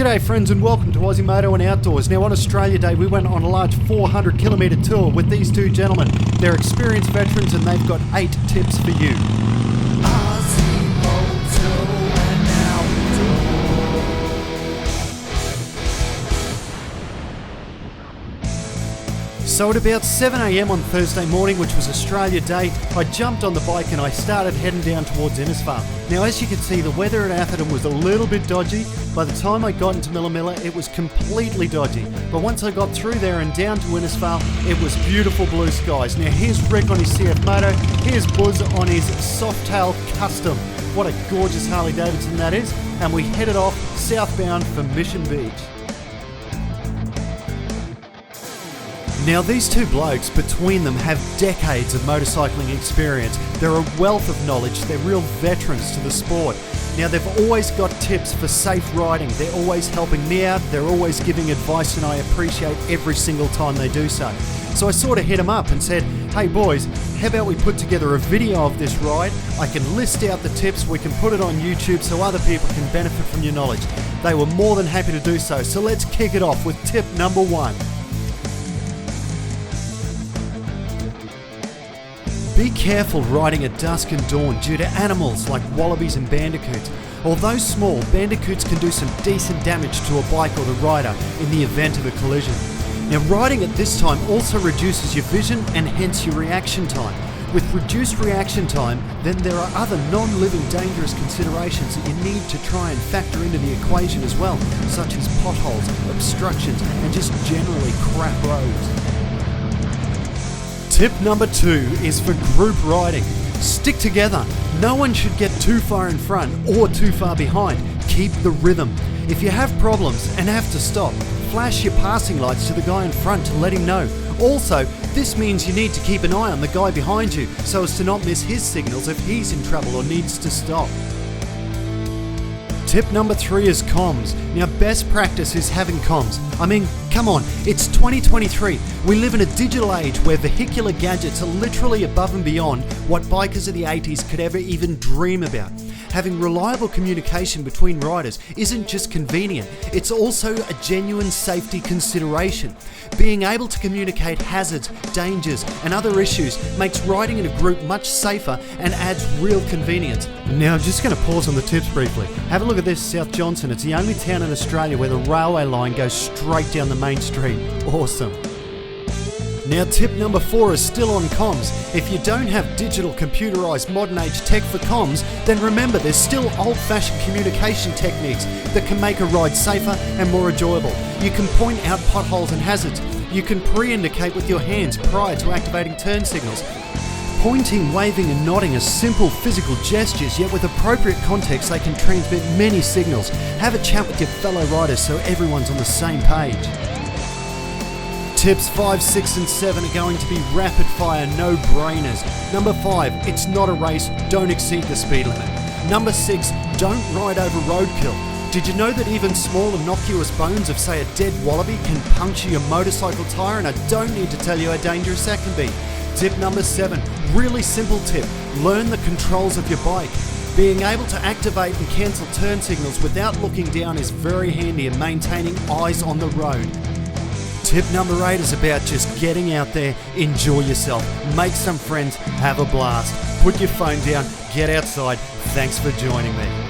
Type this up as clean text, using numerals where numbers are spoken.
G'day friends and welcome to Aussie Moto and Outdoors. Now on Australia Day we went on a large 400 kilometre tour with these two gentlemen. They're experienced veterans and they've got 8 tips for you. Aussie Moto and Outdoors. So at about 7 AM on Thursday morning, which was Australia Day, I jumped on the bike and I started heading down towards Innisfail. Now as you can see, the weather at Atherton was a little bit dodgy. By the time I got into Millamilla, it was completely dodgy. But once I got through there and down to Innisfail, it was beautiful blue skies. Now here's Rick on his CF Moto, here's Buzz on his Softail Custom. What a gorgeous Harley Davidson that is. And we headed off southbound for Mission Beach. Now these two blokes, between them, have decades of motorcycling experience. They're a wealth of knowledge, they're real veterans to the sport. Now they've always got tips for safe riding, they're always helping me out, they're always giving advice, and I appreciate every single time they do so. So I sort of hit them up and said, hey boys, how about we put together a video of this ride? I can list out the tips, we can put it on YouTube so other people can benefit from your knowledge. They were more than happy to do so, so let's kick it off with tip number 1. Be careful riding at dusk and dawn due to animals like wallabies and bandicoots. Although small, bandicoots can do some decent damage to a bike or the rider in the event of a collision. Now riding at this time also reduces your vision and hence your reaction time. With reduced reaction time, then there are other non-living dangerous considerations that you need to try and factor into the equation as well, such as potholes, obstructions, and just generally crap roads. Tip number 2 is for group riding. Stick together. No one should get too far in front or too far behind. Keep the rhythm. If you have problems and have to stop, flash your passing lights to the guy in front to let him know. Also, this means you need to keep an eye on the guy behind you so as to not miss his signals if he's in trouble or needs to stop. Tip number 3 is comms. Now best practice is having comms. I mean, come on, it's 2023. We live in a digital age where vehicular gadgets are literally above and beyond what bikers of the 80s could ever even dream about. Having reliable communication between riders isn't just convenient, it's also a genuine safety consideration. Being able to communicate hazards, dangers, and other issues makes riding in a group much safer and adds real convenience. Now I'm just going to pause on the tips briefly. Have a look at this, South Johnson. It's the only town in Australia where the railway line goes straight down the main street. Awesome. Now tip number 4 is still on comms. If you don't have digital, computerised, modern age tech for comms, then remember there's still old-fashioned communication techniques that can make a ride safer and more enjoyable. You can point out potholes and hazards. You can pre-indicate with your hands prior to activating turn signals. Pointing, waving and nodding are simple physical gestures, yet with appropriate context they can transmit many signals. Have a chat with your fellow riders so everyone's on the same page. Tips 5, 6 and 7 are going to be rapid fire no-brainers. Number 5, it's not a race, don't exceed the speed limit. Number 6, don't ride over roadkill. Did you know that even small innocuous bones of say a dead wallaby can puncture your motorcycle tyre? And I don't need to tell you how dangerous that can be. Tip number 7, really simple tip, learn the controls of your bike. Being able to activate and cancel turn signals without looking down is very handy in maintaining eyes on the road. Tip number 8 is about just getting out there, enjoy yourself, make some friends, have a blast. Put your phone down, get outside. Thanks for joining me.